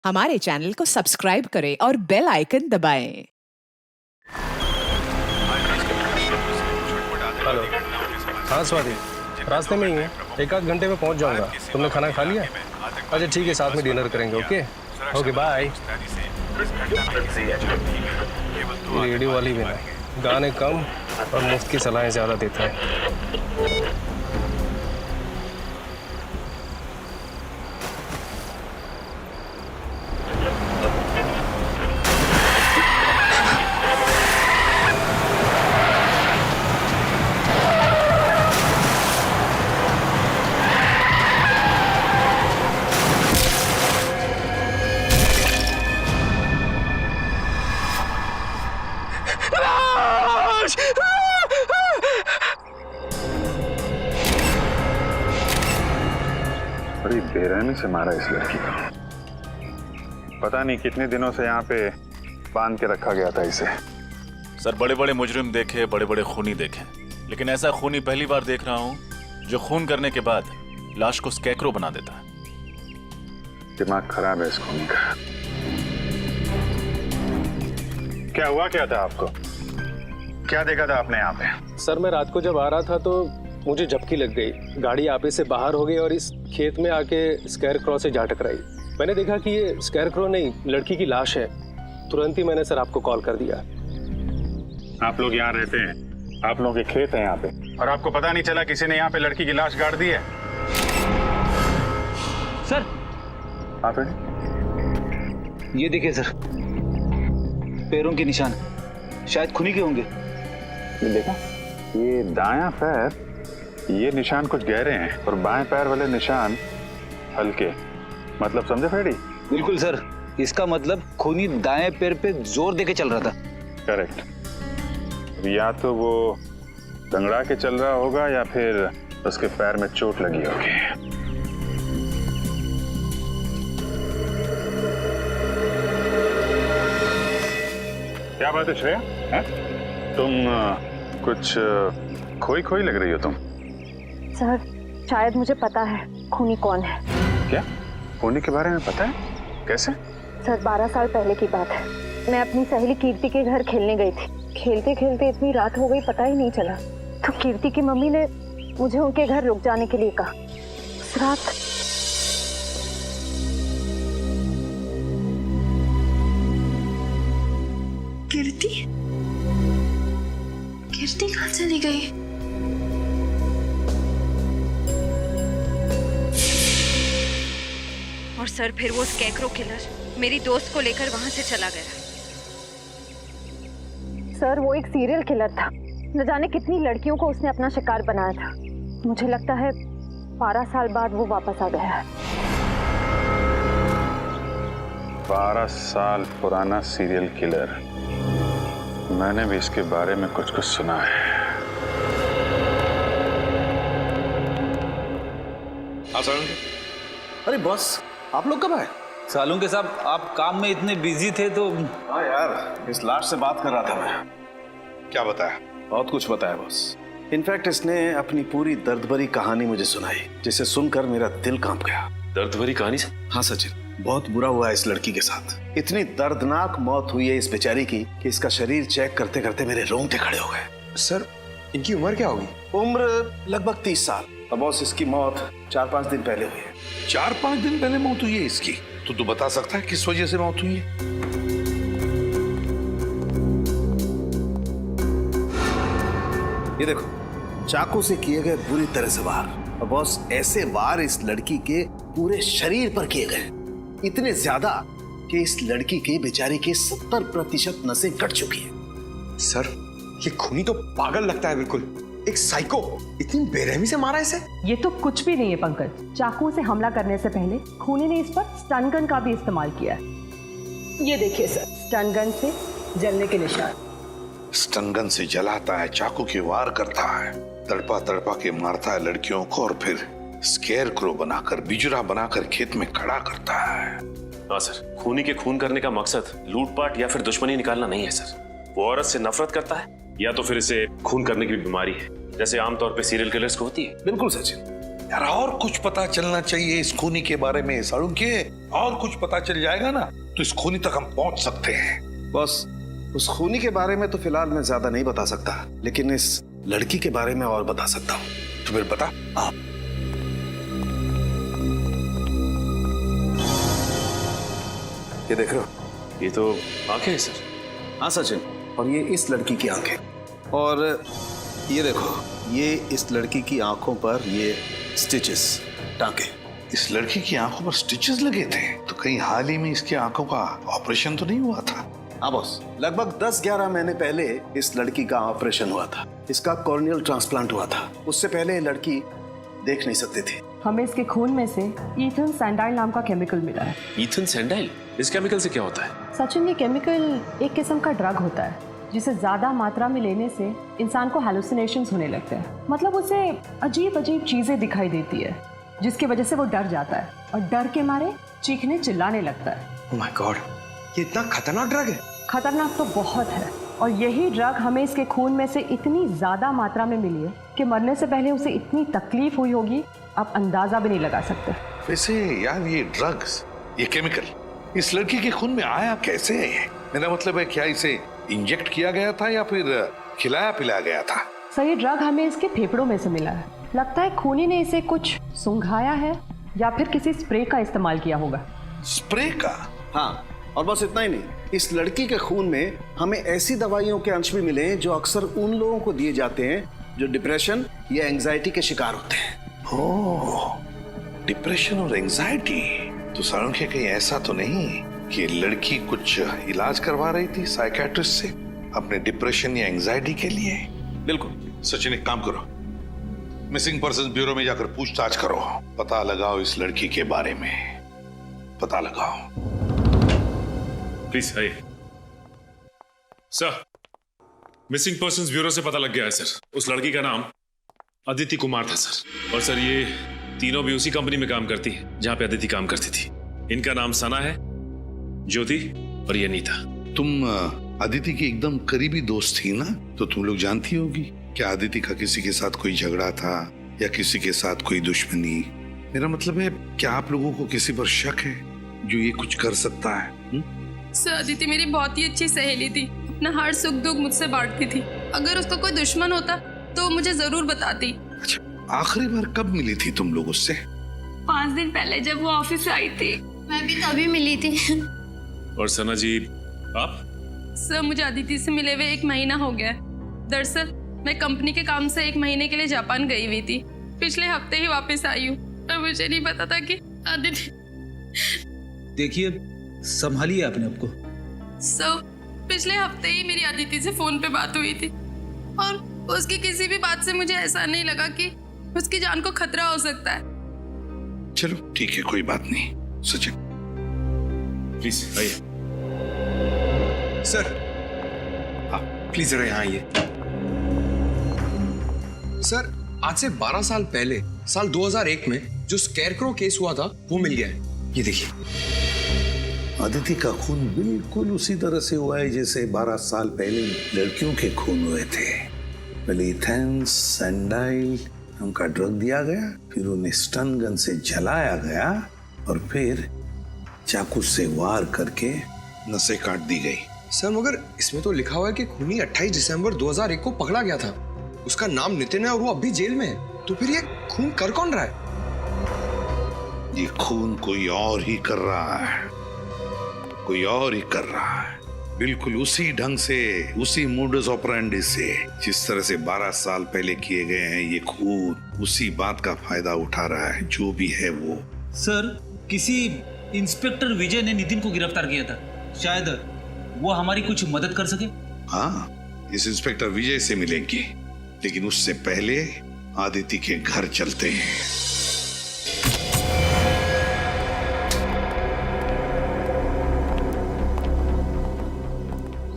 हमारे चैनल को सब्सक्राइब करें और बेल आइकन दबाएं। हेलो। हाँ स्वाति, रास्ते में ही हूँ, एक आध घंटे में पहुँच जाऊँगा। तुमने खाना खा लिया? अच्छा ठीक है, साथ में डिनर करेंगे। Okay okay bye. रेडियो वाली भी ना, गाने कम और मुफ्त की सलाहें ज़्यादा देता है। बड़ी बेरहमी से मारा इस लड़की को। पता नहीं कितने दिनों से यहाँ पे बांध के रखा गया था इसे। सर बड़े बड़े मुजरिम देखे, बड़े बड़े खूनी देखे, लेकिन ऐसा खूनी पहली बार देख रहा हूँ जो खून करने के बाद लाश को स्कैकरो बना देता है। दिमाग खराब है इस खूनी का। क्या हुआ क्या था आपको? क्या देखा था आपने यहाँ पे? सर मैं रात को जब आ रहा था तो मुझे झपकी लग गई, गाड़ी आपे से बाहर हो गई और इस खेत में आके स्कैरक्रो से जा टकराई। मैंने देखा कि ये स्कैरक्रो नहीं, लड़की की लाश है। तुरंत ही मैंने सर आपको कॉल कर दिया। आप लोग यहाँ रहते हैं, आप लोगों के खेत है यहाँ पे, और आपको पता नहीं चला किसी ने यहाँ पे लड़की की लाश गाड़ दी है? सर आप ये देखिए सर, पैरों के निशान शायद खूनी के होंगे। ये देखा, ये दायां पैर, ये निशान कुछ गहरे हैं और बाएं पैर वाले निशान हल्के। मतलब समझे फ्रेडी? बिल्कुल सर, इसका मतलब खूनी दाएं पैर पे जोर देके चल रहा था। करेक्ट। या तो वो दंगड़ा के चल रहा होगा या फिर उसके पैर में चोट लगी होगी। क्या बात है श्रेया? तुम कुछ खोई खोई लग रही हो तुम। सर शायद मुझे पता है खूनी कौन है। क्या? खूनी के बारे में पता है? कैसे? सर 12 साल पहले की बात है। मैं अपनी सहेली कीर्ति के घर खेलने गई थी। खेलते खेलते इतनी रात हो गई पता ही नहीं चला। तो कीर्ति की मम्मी ने मुझे उनके घर रुक जाने के लिए कहा। उस रात कीर्ति कहाँ चली गई? और सर फिर वो स्कैकरो किलर मेरी दोस्त को लेकर वहां से चला गया। सर वो एक सीरियल किलर था। न जाने कितनी लड़कियों को उसने अपना शिकार बनाया था। मुझे लगता है 12 साल बाद वो वापस आ गया है। 12 साल पुराना सीरियल किलर। मैंने भी इसके बारे में कुछ कुछ सुना है। अरे बॉस, आप लोग कब आए? सालूं के साहब आप काम में इतने बिजी थे तो। हाँ यार, इस लाश से बात कर रहा था मैं। क्या बताया? बहुत कुछ बताया बॉस। इनफैक्ट इसने अपनी पूरी दर्द भरी कहानी मुझे सुनाई, जिसे सुनकर मेरा दिल कांप गया। दर्द भरी कहानी? हाँ सचिन, बहुत बुरा हुआ है इस लड़की के साथ। इतनी दर्दनाक मौत हुई है इस बेचारी की कि इसका शरीर चेक करते करते मेरे रोंगटे खड़े हो गए। सर इनकी उम्र क्या होगी? उम्र लगभग 30 साल। और बॉस इसकी मौत 4-5 दिन पहले हुई है। 4-5 दिन पहले मौत हुई है इसकी? तो तू बता सकता है किस वजह से मौत हुई है? ये देखो, चाकू से किए गए बुरी तरह से वार। और बॉस ऐसे वार इस लड़की के पूरे शरीर पर किए गए, इतने ज्यादा कि इस लड़की के बेचारी के 70% नसें कट चुकी हैं। सर ये खूनी तो पागल लगता है, बिल्कुल एक साइको। इतनी बेरहमी से मारा इसे? ये तो कुछ भी नहीं है पंकज। चाकू से हमला करने से पहले खूनी ने इस पर स्टन गन का भी इस्तेमाल किया है। ये देखिए सर, स्टन गन से जलने के निशान। स्टन गन से जलाता है, चाकू के वार करता है, तड़पा तड़पा के मारता है लड़कियों को और फिर स्केयरक्रो बनाकर, बिजरा बनाकर खेत में खड़ा करता है। हाँ सर, खूनी के खून करने का मकसद लूटपाट या फिर दुश्मनी निकालना नहीं है सर। वो औरत से नफरत करता है या तो फिर इसे खून करने की बीमारी है, जैसे आमतौर पे सीरियल किलर्स को होती है। बिल्कुल सचिन, यार और कुछ पता चलना चाहिए इस खूनी के बारे में साळुंखे। और कुछ पता चल जाएगा ना तो इस खूनी तक हम पहुंच सकते हैं। बॉस, उस खूनी के बारे में तो फिलहाल मैं ज्यादा नहीं बता सकता, लेकिन इस लड़की के बारे में और बता सकता हूँ। तो फिर बता। हाँ, ये देख रहे हो? ये तो आंखें हैं सर। हाँ सचिन, और ये इस लड़की की आंखें, और ये देखो, ये इस लड़की की आंखों पर ये स्टिचेस, टांके। इस लड़की की आंखों पर स्टिचेस लगे थे, तो कहीं हाल ही में इसकी आंखों का ऑपरेशन तो नहीं हुआ था? हाँ बॉस, लगभग 10-11 महीने पहले इस लड़की का ऑपरेशन हुआ था। इसका कॉर्नियल ट्रांसप्लांट हुआ था। उससे पहले ये लड़की देख नहीं सकती थी। हमें इसके खून में से ईथन सैंडाइल नाम का केमिकल मिला है। ईथन सैंडाइल? इस केमिकल से क्या होता है? सचिन, ये केमिकल एक किस्म का ड्रग होता है जिसे ज्यादा मात्रा में लेने से इंसान को हैलुसिनेशंस होने लगते हैं। मतलब उसे अजीब अजीब चीजें दिखाई देती है, जिसकी वजह से वो डर जाता है और डर के मारे चीखने चिल्लाने लगता है। ओह माय गॉड, ये इतना खतरनाक ड्रग है? खतरनाक तो बहुत है, और यही ड्रग हमें इसके खून में से इतनी ज्यादा मात्रा में मिली है कि मरने से पहले उसे इतनी तकलीफ हुई होगी, आप अंदाजा भी नहीं लगा सकते। वैसे यार, ये ड्रग्स, ये केमिकल इस लड़की के खून में आया कैसे है? मेरा मतलब है, क्या इसे इंजेक्ट किया गया था या फिर खिलाया पिलाया गया था? सर, ये ड्रग हमें इसके फेफड़ों में से मिला है। लगता है खूनी ने इसे कुछ सुंघाया है या फिर किसी स्प्रे का इस्तेमाल किया होगा। स्प्रे का? हाँ, और बस इतना ही नहीं, इस लड़की के खून में हमें ऐसी दवाइयों के अंश भी मिले हैं जो अक्सर उन लोगों को दिए जाते हैं जो डिप्रेशन या एंजाइटी के शिकार होते हैं। ओह, डिप्रेशन और एंजाइटी। तो साळुंखे, कहीं ऐसा तो नहीं कि लड़की कुछ इलाज करवा रही थी साइकियाट्रिस्ट से अपने डिप्रेशन या एंजाइटी के लिए? बिल्कुल। सचिन, एक काम करो, मिसिंग पर्सन ब्यूरो में जाकर पूछताछ करो, पता लगाओ इस लड़की के बारे में, पता लगाओ। प्लीज आइए सर। मिसिंग पर्संस ब्यूरो से पता लग गया है सर। उस लड़की का नाम अदिति कुमार था सर। और सर, ये तीनों भी उसी कंपनी में काम करती हैं जहां पे अदिति काम करती थी। इनका नाम सना है, ज्योति और ये नीता। तुम अदिति की एकदम करीबी दोस्त थी ना, तो तुम लोग जानती होगी क्या अदिति का किसी के साथ कोई झगड़ा था या किसी के साथ कोई दुश्मनी? मेरा मतलब है, क्या आप लोगों को किसी पर शक है जो ये कुछ कर सकता है? सर, अदिति मेरी बहुत ही अच्छी सहेली थी। अपना हर सुख दुख मुझसे बांटती थी। अगर उसका कोई दुश्मन होता तो मुझे जरूर बताती। अच्छा, आखिरी बार कब मिली थी तुम लोग उससे? 5 दिन पहले जब वो ऑफिस आई थी। मैं भी तभी मिली थी। और सना जी, आप? सर, मुझे अदिति से मिले हुए 1 महीना हो गया। दरअसल मैं कंपनी के काम से 1 महीने के लिए जापान गई हुई थी। पिछले हफ्ते ही वापस आई हूँ और मुझे नहीं पता था कि अदिति। देखिए, संभालिए अपने आप को। सर, पिछले हफ्ते ही मेरी अदिति से फोन पे बात हुई थी और उसकी किसी भी बात से मुझे ऐसा नहीं लगा कि उसकी जान को खतरा हो सकता है। चलो ठीक है, कोई बात नहीं। सचिन, प्लीज आइए सर। प्लीज जरा यहाँ आइए। सर, आज से 12 साल पहले, साल 2001 में जो स्कैरक्रो केस हुआ था वो मिल गया है। ये देखिए। अदिति का खून बिल्कुल उसी तरह से हुआ है जैसे 12 साल पहले लड़कियों के खून हुए थे। पहले ईथन सैंडाइल उनका ड्रग दिया गया, फिर उन्हें स्टन गन से जलाया गया और फिर चाकू से वार करके नसें काट दी गई। सर, मगर इसमें तो लिखा हुआ है कि खूनी 28 दिसंबर 2001 को पकड़ा गया था। उसका नाम नितिन है और वो अभी जेल में है। तो फिर ये खून कर कौन रहा है? ये खून कोई और ही कर रहा है, कोई और ही कर रहा है, बिल्कुल उसी ढंग से, उसी मोडस ऑपरेंडी से जिस तरह से 12 साल पहले किए गए हैं। ये खून उसी बात का फायदा उठा रहा है, जो भी है वो। सर, किसी इंस्पेक्टर विजय ने नितिन को गिरफ्तार किया था। शायद वो हमारी कुछ मदद कर सके। हाँ, इस इंस्पेक्टर विजय से मिलेंगे, लेकिन उससे पहले आदिति के घर चलते हैं।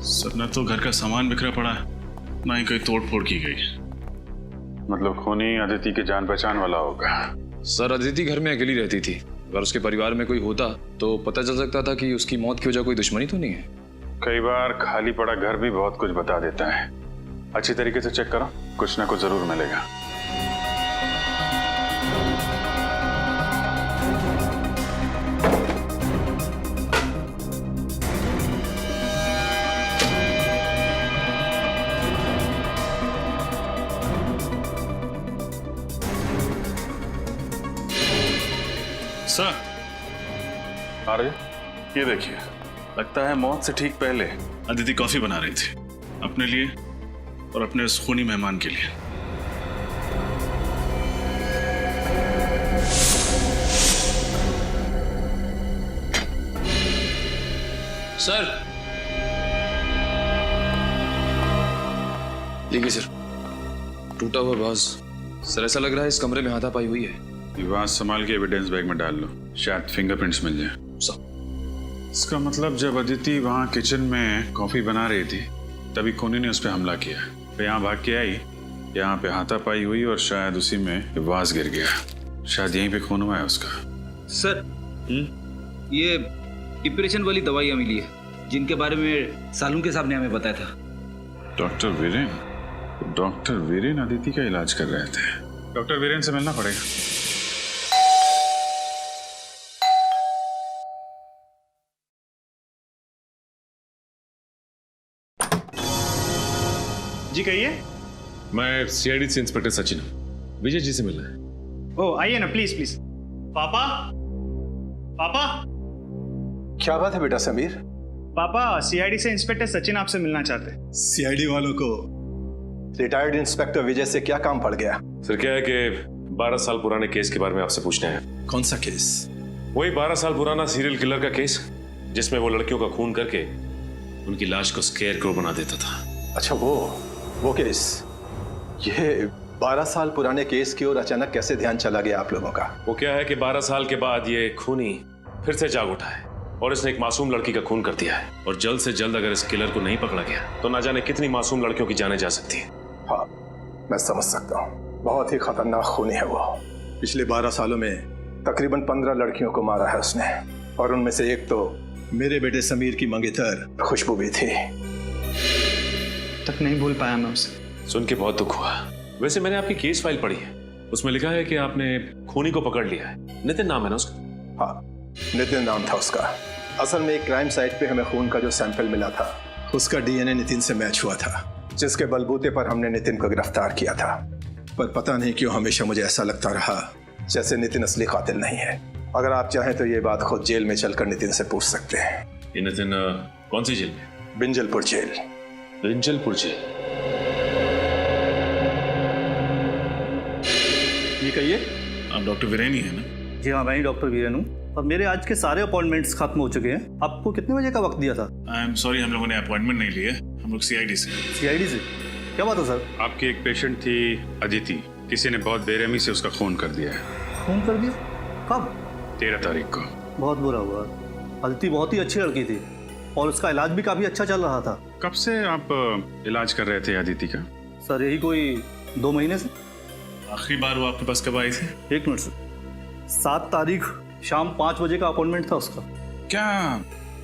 सर, न तो घर का सामान बिखरा पड़ा है, ना ही कोई तोड़ फोड़ की गई। मतलब खूनी अदिति के जान पहचान वाला होगा। सर, अदिति घर में अकेली रहती थी। अगर उसके परिवार में कोई होता तो पता चल सकता था कि उसकी मौत की वजह कोई दुश्मनी तो नहीं है। कई बार खाली पड़ा घर भी बहुत कुछ बता देता है। अच्छी तरीके से चेक करो, कुछ ना कुछ जरूर मिलेगा। सर अरे ये देखिए, लगता है मौत से ठीक पहले अदिति कॉफी बना रही थी अपने लिए और अपने उस खूनी मेहमान के लिए। सर देखिए सर, टूटा हुआ बाज। सर ऐसा लग रहा है इस कमरे में हाथापाई हुई है। ये बात संभाल के एविडेंस बैग में डाल लो, शायद फिंगरप्रिंट्स मिल जाए। इसका मतलब जब अदिति वहाँ किचन में कॉफी बना रही थी तभी खूनी ने उस पर हमला किया, फिर यहाँ भाग के आई, यहाँ पे हाथापाई हुई और शायद उसी में वास गिर गया। शायद यहीं पे खून हुआ है उसका। सर ये डिप्रेशन वाली दवाइयाँ मिली है जिनके बारे में सालून के साहब ने हमें बताया था। डॉक्टर वीरेन अदिति का इलाज कर रहे थे। डॉक्टर वीरेन से मिलना पड़ेगा। जी कहिए। मैं सीआईडी से इंस्पेक्टर सचिन हूँ, विजय जी से मिलना है। ओ आइए ना, प्लीज प्लीज। पापा पापा। क्या बात है बेटा समीर? पापा सीआईडी से इंस्पेक्टर सचिन आपसे मिलना चाहते हैं। सीआईडी वालों को रिटायर्ड इंस्पेक्टर विजय से क्या काम पड़ गया? सर क्या है कि 12 साल पुराने केस के बारे में आपसे पूछना है। कौन सा केस? वही 12 साल पुराना सीरियल किलर का केस जिसमें वो लड़कियों का खून करके उनकी लाश को स्केयर क्रो बना देता था। अच्छा वो केस। ये 12 साल पुराने केस की ओर अचानक कैसे ध्यान चला गया आप लोगों का? वो क्या है कि 12 साल के बाद ये खूनी फिर से जाग उठा है और इसने एक मासूम लड़की का खून कर दिया है, और जल्द से जल्द अगर इस किलर को नहीं पकड़ा गया तो ना जाने कितनी मासूम लड़कियों की जानें जा सकती है। हाँ, मैं समझ सकता हूँ। बहुत ही खतरनाक खूनी है वो। पिछले 12 सालों में तकरीबन 15 लड़कियों को मारा है उसने, और उनमें से एक तो मेरे बेटे समीर की मंगेतर खुशबू भी थी। तक नहीं भूल पाया मैं उसे। सुन के बहुत दुख हुआ। वैसे मैंने आपकी केस फाइल पढ़ी है, उसमें लिखा है कि आपने खूनी को पकड़ लिया है। नितिन नाम है ना उसका? हाँ, नितिन नाम था उसका। असल में एक क्राइम साइट पे हमें खून का जो सैंपल मिला था उसका डीएनए नितिन से मैच हुआ था, जिसके बलबूते पर हमने नितिन को गिरफ्तार किया था। पर पता नहीं क्यों हमेशा मुझे ऐसा लगता रहा जैसे नितिन असली कातिल नहीं है। अगर आप चाहें तो ये बात खुद जेल में चलकर नितिन से पूछ सकते हैं। ये नितिन कौन सी जेल में? बिंजलपुर जेल। बिंजलपुर जेल। ये कहिए। आप डॉक्टर वीरेन ही है ना? जी हाँ, मैं ही डॉक्टर वीरेन हूँ, और मेरे आज के सारे अपॉइंटमेंट्स खत्म हो चुके हैं। आपको कितने बजे का वक्त दिया था? आई एम सॉरी, हम लोगों ने अपॉइंटमेंट नहीं लिए, हम लोग सीआईडी से। सीआईडी से? क्या बात है सर? आपकी एक पेशेंट थी अदिति, किसी ने बहुत बेरहमी से उसका खून कर दिया है। खून कर दिया? कब? 13 तारीख को। बहुत बुरा हुआ। अदिति बहुत ही अच्छी लड़की थी और उसका इलाज भी काफी अच्छा चल रहा था। कब से आप इलाज कर रहे थे अदिति का? सर यही कोई 2 महीने से। आखिरी बार वो आपके पास कब आई थी? 1 मिनट सर। 7 तारीख शाम 5 बजे का अपॉइंटमेंट था उसका। क्या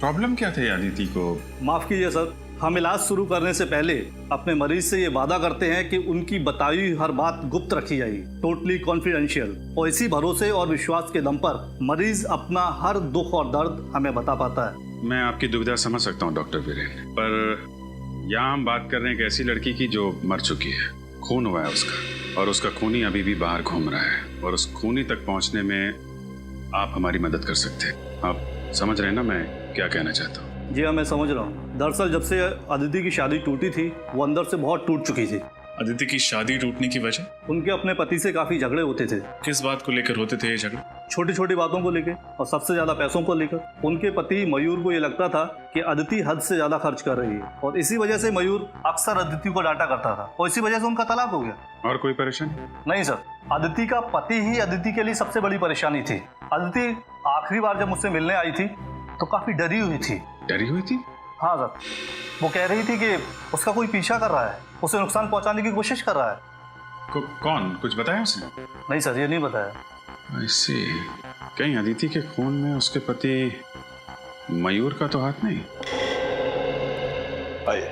प्रॉब्लम क्या थी अदिति को? माफ कीजिए सर, हम इलाज शुरू करने से पहले अपने मरीज से ये वादा करते हैं कि उनकी बताई हुई हर बात गुप्त रखी जाएगी, टोटली कॉन्फिडेंशियल, और इसी भरोसे और विश्वास के दम पर मरीज अपना हर दुख और दर्द हमें बता पाता है। मैं आपकी दुविधा समझ सकता हूँ डॉक्टर वीरेन, पर यहाँ हम बात कर रहे हैं एक ऐसी लड़की की जो मर चुकी है, खून हुआ है उसका, और उसका खूनी अभी भी बाहर घूम रहा है, और उस खूनी तक पहुँचने में आप हमारी मदद कर सकते हैं। आप समझ रहे हैं ना मैं क्या कहना चाहता हूँ? जी हाँ, मैं समझ रहा हूँ। दरअसल जब से अदिति की शादी टूटी थी वो अंदर से बहुत टूट चुकी थी। अदिति की शादी टूटने की वजह? उनके अपने पति से काफी झगड़े होते थे। किस बात को लेकर होते थे ये झगड़े? छोटी छोटी बातों को लेकर, और सबसे ज्यादा पैसों को लेकर। उनके पति मयूर को ये लगता था कि अदिति हद से ज्यादा खर्च कर रही है, और इसी वजह से मयूर अक्सर अदिति को डांटा करता था, और इसी वजह से उनका तलाक हो गया। और कोई परेशानी? नहीं सर, अदिति का पति ही अदिति के लिए सबसे बड़ी परेशानी थी। अदिति आखिरी बार जब मुझसे मिलने आई थी तो काफी डरी हुई थी। डरी हुई थी? हाँ सर, वो कह रही थी कि उसका कोई पीछा कर रहा है, उसे नुकसान पहुंचाने की कोशिश कर रहा है। कौन? कुछ बताया उसने? नहीं सर, ये नहीं बताया। ऐसे कहीं अदिति के खून में उसके पति मयूर का तो हाथ नहीं? आइए।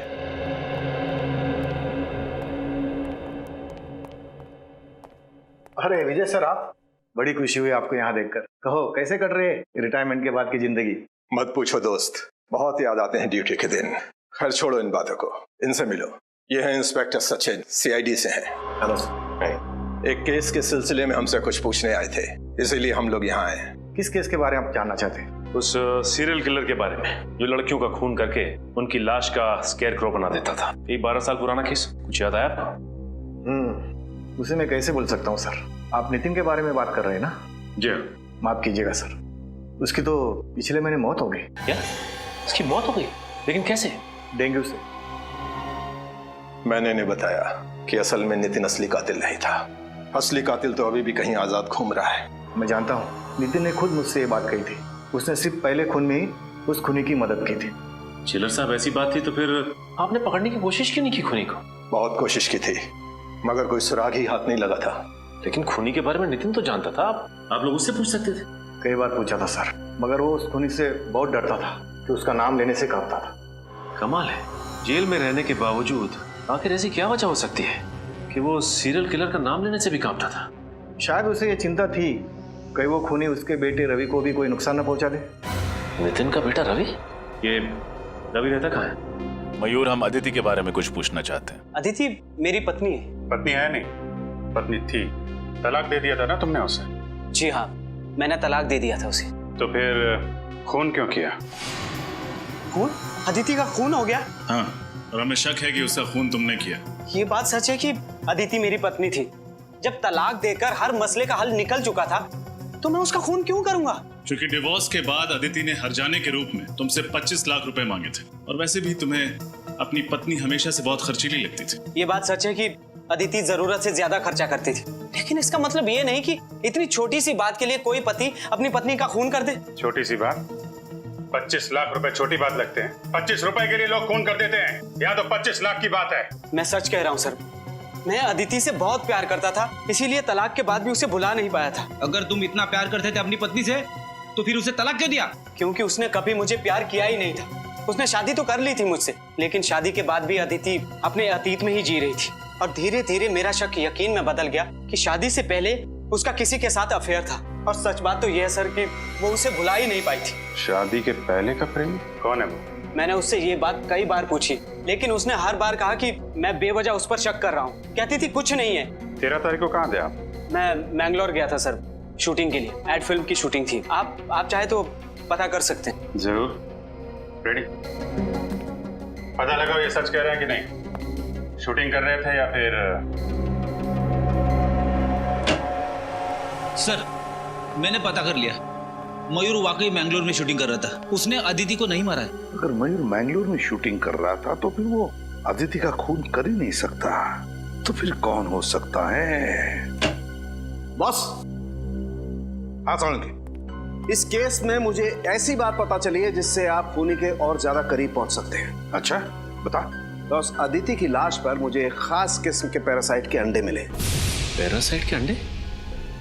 अरे विजय सर, आप? बड़ी खुशी हुई आपको यहाँ देखकर। कहो कैसे कट रहे रिटायरमेंट के बाद की जिंदगी? मत पूछो दोस्त, बहुत याद आते हैं ड्यूटी के दिन। खैर छोड़ो इन बातों को, इनसे मिलो। ये है इंस्पेक्टर सचिन, सीआईडी से हैं। Hello sir. एक केस के सिलसिले में हमसे कुछ पूछने आए थे, इसीलिए हम लोग यहाँ आए। किस केस के बारे में आप जानना चाहते हैं? उस सीरियल किलर के बारे में जो लड़कियों का खून करके उनकी लाश का स्केयर क्रो बना देता था। ये 12 साल पुराना केस, कुछ याद आया आपको? उसे मैं कैसे बोल सकता हूँ सर। आप नितिन के बारे में बात कर रहे हैं ना? जी। माफ कीजिएगा सर, उसकी तो पिछले महीने मौत हो गई। क्या? उसकी मौत हो गई? लेकिन कैसे? डेंगू से। मैंने नहीं बताया कि असल में नितिन असली कातिल नहीं था। असली कातिल तो अभी भी कहीं आजाद घूम रहा है। मैं जानता हूँ, नितिन ने खुद मुझसे ये बात कही थी। उसने सिर्फ पहले खून में ही उस खूनी की मदद की थी। चिलर साहब, ऐसी बात थी तो फिर आपने पकड़ने की कोशिश क्यों नहीं की खूनी को? बहुत कोशिश की थी मगर कोई सुराग ही हाथ नहीं लगा था। लेकिन खूनी के बारे में नितिन तो जानता था, आप लोग उससे पूछ सकते थे। कई बार पूछा था सर, मगर वो उस खूनी से बहुत डरता था कि उसका नाम लेने से कांपता था। कमाल है, जेल में रहने के बावजूद आखिर ऐसी क्या वजह हो सकती है कि वो सीरियल किलर का नाम लेने से भी कांपता था? शायद उसे ये चिंता थी कहीं वो खूनी उसके बेटे रवि को भी कोई नुकसान न पहुंचा दे। नितिन का बेटा रवि? ये रवि रहता कहाँ है? मयूर, हम अदिति के बारे में कुछ पूछना चाहते हैं। अदिति मेरी पत्नी है। पत्नी है नहीं, पत्नी थी। तलाक दे दिया था ना तुमने उसे? जी हाँ, मैंने तलाक दे दिया था उसे। तो फिर खून क्यों किया? खून? अदिति का खून हो गया? हाँ, और हमें शक है कि उसका खून तुमने किया। ये बात सच है कि अदिति मेरी पत्नी थी। जब तलाक देकर हर मसले का हल निकल चुका था तो मैं उसका खून क्यों करूंगा? क्योंकि डिवोर्स के बाद अदिति ने हर्जाने के रूप में तुमसे 25 लाख रुपए मांगे थे, और वैसे भी तुम्हें अपनी पत्नी हमेशा से बहुत खर्चीली लगती थी। ये बात सच है कि अदिति जरूरत से ज्यादा खर्चा करती थी, लेकिन इसका मतलब ये नहीं कि इतनी छोटी सी बात के लिए कोई पति अपनी पत्नी का खून कर दे। छोटी सी बात? 25 लाख रुपए छोटी बात लगते हैं? 25 रुपए के लिए लोग खून कर देते हैं, या तो 25 लाख की बात है। मैं सच कह रहा हूँ सर, मैं अदिति से बहुत प्यार करता था, इसीलिए तलाक के बाद भी उसे भुला नहीं पाया था। अगर तुम इतना प्यार करते थे अपनी पत्नी से तो फिर उसे तलाक क्यों दिया? क्योंकि उसने कभी मुझे प्यार किया ही नहीं था। उसने शादी तो कर ली थी मुझसे, लेकिन शादी के बाद भी अदिति अपने अतीत में ही जी रही थी, और धीरे धीरे मेरा शक यकीन में बदल गया कि शादी से पहले उसका किसी के साथ अफेयर था। और सच बात तो यह है सर कि वो उसे भुला ही नहीं पाई थी। शादी के पहले का प्रेमी कौन है वो? मैंने उससे ये बात कई बार पूछी, लेकिन उसने हर बार कहा कि मैं बेवजह उस पर शक कर रहा हूँ। कहती थी कुछ नहीं है। 13 तारीख को कहाँ थे आप? मैं मैंगलोर गया था सर, शूटिंग के लिए। एड फिल्म की शूटिंग थी। आप चाहे तो पता कर सकते हैं। जरूर। रेडी? पता लगाओ ये सच कह रहे हैं कि नहीं। शूटिंग कर रहे थे या फिर? सर, मैंने पता कर लिया, मयूर वाकई मैंगलोर में शूटिंग कर रहा था। उसने अदिति को नहीं मारा है। अगर मयूर मैंगलोर में शूटिंग कर रहा था तो फिर वो अदिति का खून कर ही नहीं सकता। तो फिर कौन हो सकता है? बॉस, हाँ सोलंकी, इस केस में मुझे ऐसी बात पता चली है जिससे आप खूनी के और ज्यादा करीब पहुंच सकते हैं। अच्छा, बता। बॉस, अदिति की लाश पर मुझे एक खास किस्म के पैरासाइट के अंडे मिले। पैरासाइट के अंडे?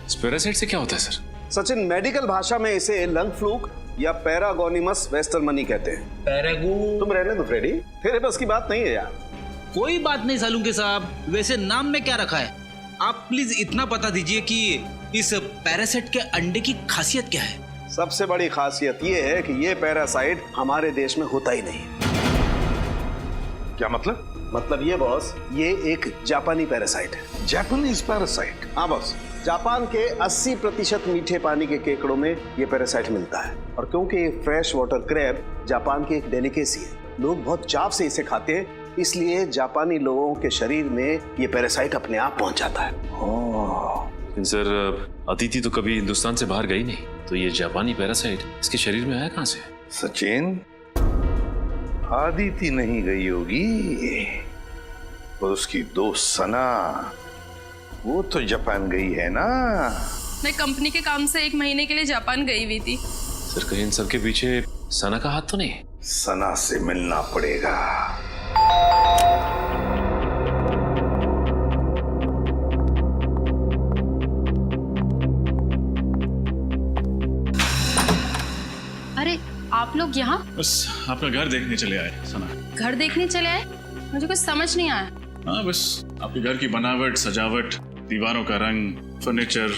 इस पैरासाइट से क्या होता है सर? सचिन, मेडिकल भाषा में इसे लंग फ्लूक या पैरागोनिमस वेस्टरमनी कहते हैं। पैरागो? तुम रहने दो फ्रेडी, तेरे बस की बात नहीं है यार। कोई बात नहीं सालुंके साहब, वैसे नाम में क्या रखा है? आप प्लीज इतना बता दीजिए कि इस पैरासाइट के अंडे की खासियत क्या है? सबसे बड़ी खासियत ये है कि ये पैरासाइट हमारे देश में होता ही नहीं। क्या मतलब? मतलब ये बॉस, ये एक जापानी पैरासाइट है। Japanese parasite? हाँ बॉस, जापान के 80% मीठे पानी के केकड़ों में ये पैरासाइट मिलता है। और क्योंकि ये फ्रेश वाटर क्रैब जापान की एक डेलिकेसी है, लोग बहुत चाव से इसे खाते हैं, इसलिए जापानी लोगों के शरीर में ये पैरासाइट अपने आप पहुंच जाता है। लेकिन सर, अदिति तो कभी हिंदुस्तान से बाहर गई नहीं, तो ये जापानी पैरासाइट इसके शरीर में आया कहाँ से? सचिन, अदिति नहीं गई होगी, और उसकी दोस्त सना, वो तो जापान गई है ना। मैं कंपनी के काम से 1 महीने के लिए जापान गई हुई थी। सर, कहीं इन सबके पीछे सना का हाथ तो नहीं? सना से मिलना पड़ेगा। अरे आप लोग यहाँ? बस आपका घर देखने चले आए सना। घर देखने चले आए? मुझे कुछ समझ नहीं आया। हाँ, बस आपके घर की बनावट, सजावट, दीवारों का रंग, फर्नीचर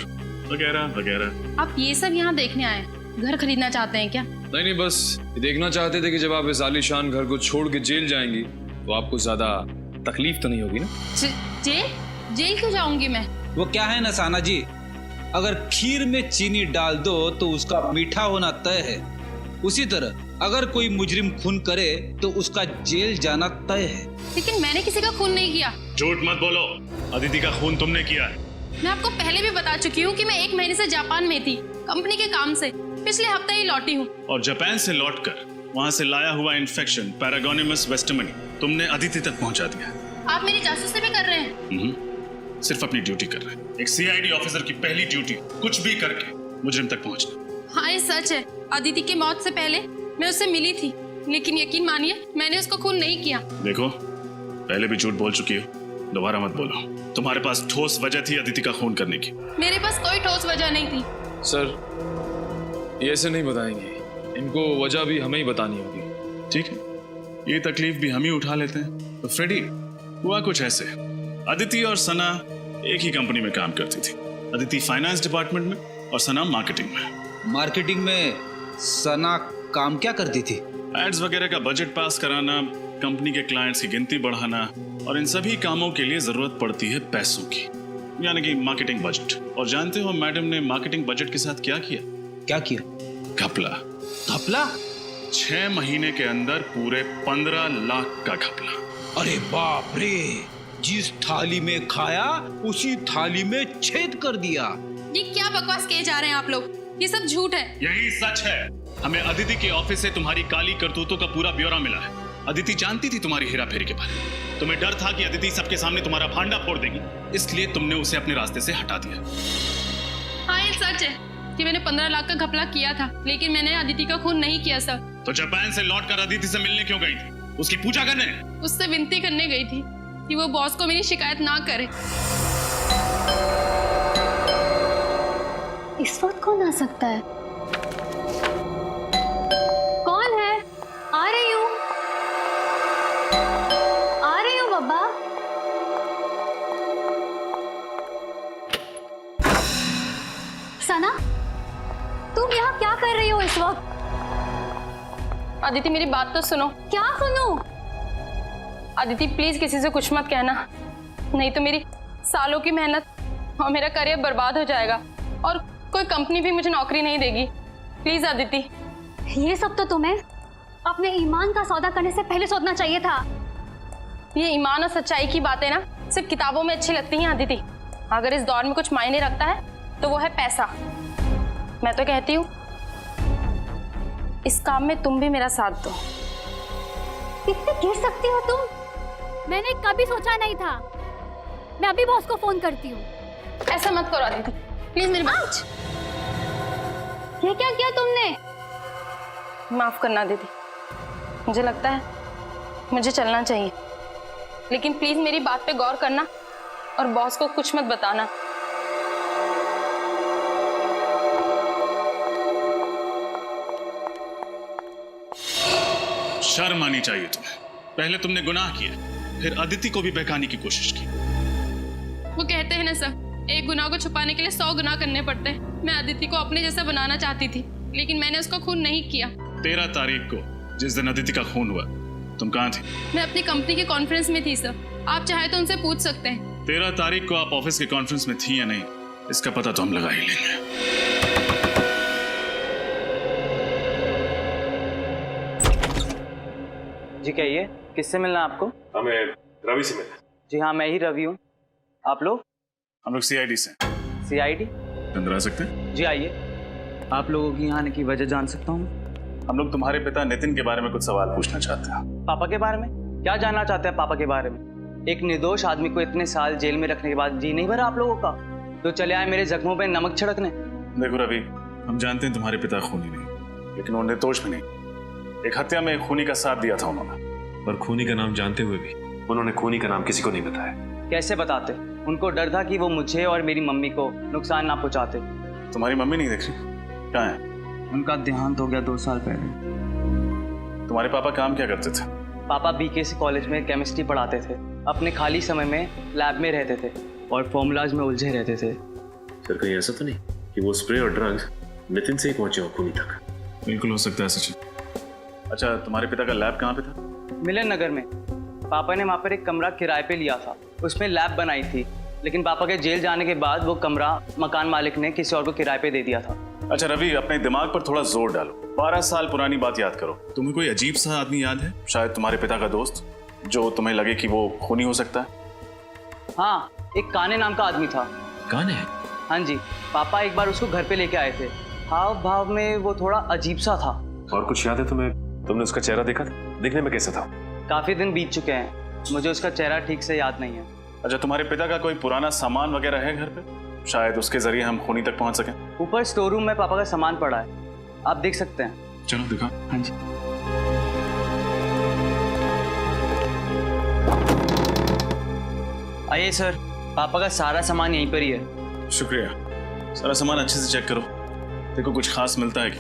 वगैरह वगैरह। आप ये सब यहाँ देखने आए? घर खरीदना चाहते हैं क्या? नहीं, बस ये देखना चाहते थे कि जब आप इस आलीशान घर को छोड़ के जेल जाएंगी तो आपको ज्यादा तकलीफ तो नहीं होगी ना। जेल? जेल क्यों जाऊंगी मैं? वो क्या है ना साना जी, अगर खीर में चीनी डाल दो तो उसका मीठा होना तय है, उसी तरह अगर कोई मुजरिम खून करे तो उसका जेल जाना तय है। लेकिन मैंने किसी का खून नहीं किया। झूठ मत बोलो, अदिति का खून तुमने किया है। मैं आपको पहले भी बता चुकी हूँ कि मैं 1 महीने से जापान में थी, कंपनी के काम से। पिछले हफ्ते ही लौटी हूँ। और जापान से लौटकर वहाँ से लाया हुआ इन्फेक्शन पैरागोनिमस वेस्टमनी तुमने अदिति तक पहुँचा दिया। आप मेरी जासूसी भी कर रहे हैं। सिर्फ अपनी ड्यूटी कर रहे हैं। एक सीआईडी ऑफिसर की पहली ड्यूटी कुछ भी करके मुजरिम तक पहुँचना। हाँ, ये सच है। अदिति की मौत से पहले मैं उससे मिली थी, लेकिन यकीन मानिए मैंने उसको खून नहीं किया। देखो, पहले भी झूठ बोल चुकी हो, दोबारा मत बोलो। तुम्हारे पास ठोस वजह थी अदिति का खून करने की। मेरे पास कोई ठोस वजह नहीं थी। सर, ये ऐसे नहीं बताएंगे, इनको वजह भी हमें ही बतानी होगी। ठीक है, ये तकलीफ भी हम ही उठा लेते हैं। तो फ्रेडी, हुआ कुछ ऐसे, अदिति और सना एक ही कंपनी में काम करती थी। अदिति फाइनेंस डिपार्टमेंट में और सना मार्केटिंग में। मार्केटिंग में सना काम क्या करती थी? एड्स वगैरह का बजट पास कराना, कंपनी के क्लाइंट्स की गिनती बढ़ाना, और इन सभी कामों के लिए जरूरत पड़ती है पैसों की, यानी कि मार्केटिंग बजट। और जानते हो मैडम ने मार्केटिंग बजट के साथ क्या किया? क्या किया? घपला। घपला? 6 महीने के अंदर पूरे 15 लाख का घपला। अरे बाप रे, जिस थाली में खाया उसी थाली में छेद कर दिया। ये क्या बकवास किए जा रहे हैं आप लोग? ये सब झूठ है। यही सच है। हमें अदिति के ऑफिस से तुम्हारी काली करतूतों का पूरा ब्यौरा मिला है। अदिति जानती थी तुम्हारी हेरा फेरी के बारे में। तुम्हें डर था कि अदिति सबके सामने तुम्हारा भांडा फोड़ देगी, इसलिए तुमने उसे अपने रास्ते से हटा दिया। हाँ, ये सच है कि मैंने 15 लाख का घपला किया था, लेकिन मैंने अदिति का खून नहीं किया सर। तो जापान से लौटकर अदिति से मिलने क्यों गई थी? उसकी पूजा करने? उससे विनती करने गई थी कि वो बॉस को मेरी शिकायत ना करे। इस वक्त कौन आ सकता है? कौन है? आ रही हूँ बाबा। सना, तुम यहाँ क्या कर रही हो इस वक्त? अदिति, मेरी बात तो सुनो। क्या सुनूं? अदिति, प्लीज किसी से कुछ मत कहना, नहीं तो मेरी सालों की मेहनत और मेरा करियर बर्बाद हो जाएगा, और कोई कंपनी भी मुझे नौकरी नहीं देगी। प्लीज अदिति। ये सब तो तुम्हें अपने ईमान का सौदा करने से पहले सोचना चाहिए था। ये ईमान और सच्चाई की बातें ना सिर्फ किताबों में अच्छी लगती हैं अदिति। अगर इस दौर में कुछ मायने रखता है तो वो है पैसा। मैं तो कहती हूँ इस काम में तुम भी मेरा साथ दो। कितनी गिर सकती हो तुम? मैंने कभी सोचा नहीं था। मैं अभी बॉस को फोन करती हूँ। ऐसा मत करो अदिति, प्लीज मेरी बात। ये क्या किया तुमने? माफ करना दीदी, मुझे लगता है मुझे चलना चाहिए, लेकिन प्लीज मेरी बात पे गौर करना और बॉस को कुछ मत बताना। शर्म आनी चाहिए तुम्हें। पहले तुमने गुनाह किया, फिर अदिति को भी बहकाने की कोशिश की। वो कहते हैं ना सर, एक गुनाह को छुपाने के लिए 100 गुनाह करने पड़ते हैं। मैं अदिति को अपने जैसा बनाना चाहती थी, लेकिन मैंने उसका खून नहीं किया। 13 तारीख को जिस दिन अदिति का खून हुआ, तुम कहाँ थी? मैं अपनी कंपनी के कॉन्फ्रेंस में थी सर। आप चाहे तो उनसे पूछ सकते हैं। 13 तारीख को आप ऑफिस के कॉन्फ्रेंस में थी या नहीं, इसका पता तो हम लगा ही लेंगे। जी कहिए, किससे मिलना आपको? हमें रवि से मिलना। जी हाँ, मैं ही रवि हूँ। आप लोग? हम लोग सीआईडी से। सीआईडी? अंदर आ सकते हैं? जी आइए। आप लोगों की यहाँ आने की वजह जान सकता हूँ? हम लोग तुम्हारे पिता नितिन के बारे में कुछ सवाल पूछना चाहते हैं। पापा के बारे में? क्या जानना चाहते हैं पापा के बारे में? एक निर्दोष आदमी को इतने साल जेल में रखने के बाद जी नहीं भरा आप लोगों का, तो चले आए मेरे जख्मों पे नमक छिड़कने। देखो रवि, हम जानते हैं तुम्हारे पिता खूनी नहीं, लेकिन वो निर्दोष भी नहीं। एक हत्या में एक खूनी का साथ दिया था उन्होंने। पर खूनी का नाम जानते हुए भी उन्होंने खूनी का नाम किसी को नहीं बताया। कैसे बताते? उनको डर था कि वो मुझे और मेरी मम्मी को नुकसान ना पहुंचाते। तुम्हारी मम्मी नहीं देख रही? कहाँ है? उनका देहांत हो गया 2 साल पहले। तुम्हारे पापा काम क्या करते थे? पापा बीकेसी कॉलेज में केमिस्ट्री पढ़ाते थे। अपने खाली समय में लैब में रहते थे और फॉर्मूलाज में उलझे रहते थे। सर कहीं ऐसा तो नहीं कि वो स्प्रे और ड्रग्स नितिन से ही पहुंचे हो खूनी तक? बिल्कुल हो सकता है सचिन। अच्छा, तुम्हारे पिता का लैब कहाँ पे था? मिलन नगर में। पापा ने वहाँ पर एक कमरा किराए पे लिया था, उसमें लैब बनाई थी। लेकिन पापा के जेल जाने के बाद वो कमरा मकान मालिक ने किसी और को किराए पे दे दिया था। अच्छा रवि, अपने दिमाग पर थोड़ा जोर डालो। 12 साल पुरानी बात याद करो। तुम्हें कोई अजीब सा आदमी याद है? शायद तुम्हारे पिता का दोस्त, जो तुम्हें लगे कि वो खूनी हो सकता है। हाँ, एक काने नाम का आदमी था। काने? हाँ जी, पापा एक बार उसको घर पे लेके आए थे। हाव भाव में वो थोड़ा अजीब सा था। और कुछ याद है तुम्हें? तुमने उसका चेहरा देखा था? दिखने में कैसा था? काफी दिन बीत चुके हैं, मुझे उसका चेहरा ठीक से याद नहीं है। अच्छा, तुम्हारे पिता का कोई पुराना सामान वगैरह है घर पे? शायद उसके जरिए हम खूनी तक पहुंच सकें। ऊपर स्टोर रूम में पापा का सामान पड़ा है, आप देख सकते हैं। चलो दिखा। हाँ जी। आइए सर, पापा का सारा सामान यहीं पर ही है। शुक्रिया। सारा सामान अच्छे से चेक करो, देखो कुछ खास मिलता है कि।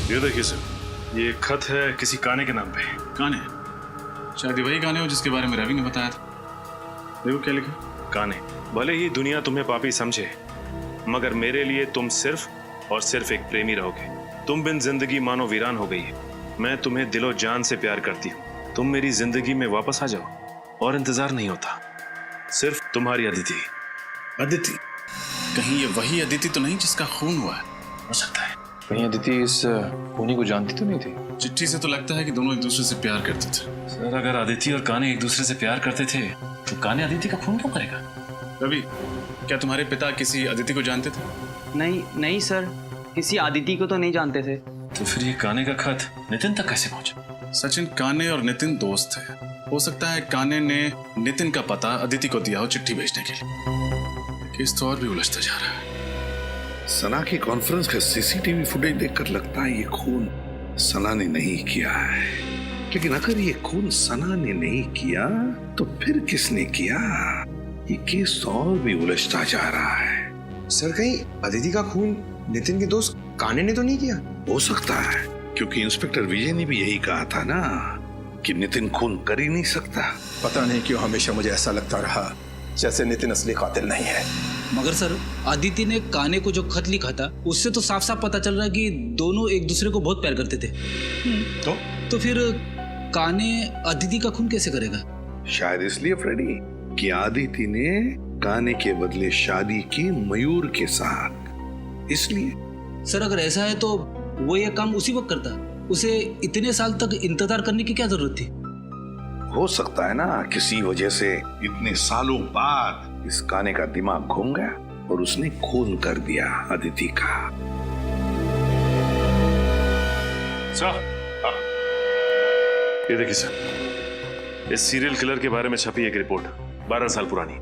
ये देखिए सर, ये खत है किसी काने के नाम पे। काने? शायद वही काने हो जिसके बारे में रवि ने बताया था। देखो क्या लिखा। काने, भले ही दुनिया तुम्हें पापी समझे, मगर मेरे लिए तुम सिर्फ और सिर्फ एक प्रेमी रहोगे। तुम बिन जिंदगी मानो वीरान हो गई है। मैं तुम्हें दिलो जान से प्यार करती हूँ। तुम मेरी जिंदगी में वापस आ जाओ और इंतजार नहीं होता। सिर्फ तुम्हारी अदिति। अदिति? कहीं ये वही अदिति तो नहीं जिसका खून हुआ है? हो सकता है। कहीं अदिति इस खूनी को जानती तो नहीं थी? चिट्ठी से तो लगता है कि दोनों एक दूसरे से प्यार करते थे। सर, अगर अदिति और काने एक दूसरे से प्यार करते थे तो काने अदिति का खून क्यों करेगा? रवि, क्या तुम्हारे पिता किसी अदिति को जानते थे? नहीं सर, किसी अदिति को तो नहीं जानते थे। तो फिर ये काने का खत नितिन तक कैसे पहुंचा? सचिन, काने और नितिन दोस्त है। हो सकता है काने ने नितिन का पता अदिति को दिया हो चिट्ठी भेजने के लिए। केस तो और भी उलझता जा रहा है। सना की कॉन्फ्रेंस का सीसीटीवी फुटेज देखकर लगता है ये खून सना ने नहीं किया है। लेकिन अगर ये खून सना ने नहीं किया तो फिर किसने किया? ये केस और भी उलझता जा रहा है। सर, कहीं अदिति का खून नितिन के दोस्त काने ने तो नहीं किया? हो सकता है, क्योंकि इंस्पेक्टर विजय ने भी यही कहा था ना कि नितिन खून कर ही नहीं सकता। पता नहीं क्यों हमेशा मुझे ऐसा लगता रहा जैसे नितिन असली कातिल नहीं है। मगर सर, अदिति ने काने को जो खत लिखा था उससे तो साफ साफ पता चल रहा है कि दोनों एक दूसरे को बहुत प्यार करते थे। तो फिर काने अदिति का खून कैसे करेगा? शायद इसलिए फ्रेडी कि अदिति ने काने के बदले शादी की मयूर के साथ, इसलिए। सर, अगर ऐसा है तो वो ये काम उसी वक्त करता, उसे इतने साल तक इंतजार करने की क्या जरूरत थी? हो सकता है ना किसी वजह से इतने सालों बाद इस काने का दिमाग घूम गया और उसने खून कर दिया अदिति का। सर, ये देखिए सर, इस सीरियल किलर के बारे में छपी एक रिपोर्ट, 12 साल पुरानी।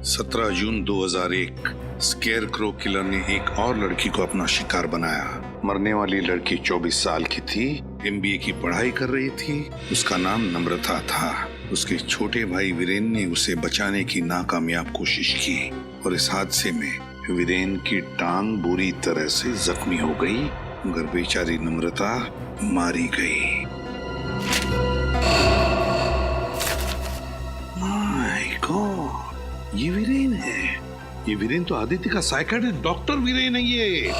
17 जून 2001 स्केयरक्रो किलर ने एक और लड़की को अपना शिकार बनाया। मरने वाली लड़की 24 साल की थी, MBA की पढ़ाई कर रही थी। उसका नाम नम्रता था। उसके छोटे भाई वीरेन ने उसे बचाने की नाकामयाब कोशिश की और इस हादसे में वीरेन की टांग बुरी तरह से जख्मी हो गई, मगर बेचारी नम्रता मारी गई। माय गॉड, ये वीरेन है। ये वीरेन तो आदित्य का साइकियाट्रिस्ट डॉक्टर वीरेन है। ये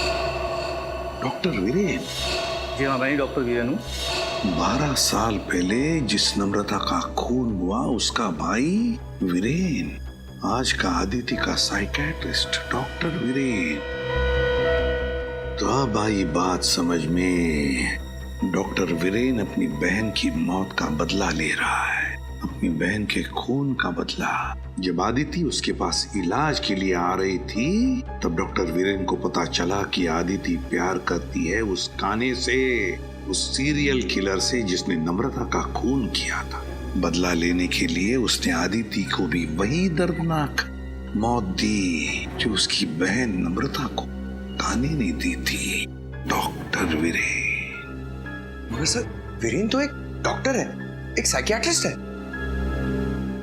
डॉक्टर वीरेन? जी हाँ, मैं डॉक्टर वीरेन हूँ। 12 साल पहले जिस नम्रता का खून हुआ उसका भाई वीरेन, आज का आदित्य का साइकियाट्रिस्ट डॉक्टर वीरेन। तो अब आई बात समझ में। डॉक्टर वीरेन अपनी बहन की मौत का बदला ले रहा है, अपनी बहन के खून का बदला। जब आदिति उसके पास इलाज के लिए आ रही थी तब डॉक्टर वीरेन को पता चला कि आदिति प्यार करती है उस काने से, उस सीरियल किलर से जिसने नम्रता का खून किया था। बदला लेने के लिए उसने आदिति को भी वही दर्दनाक मौत दी जो उसकी बहन नम्रता को काने ने दी थी। डॉक्टर वीरेन। मगर सर, वीरेन तो एक डॉक्टर है, एक साइकियाट्रिस्ट है।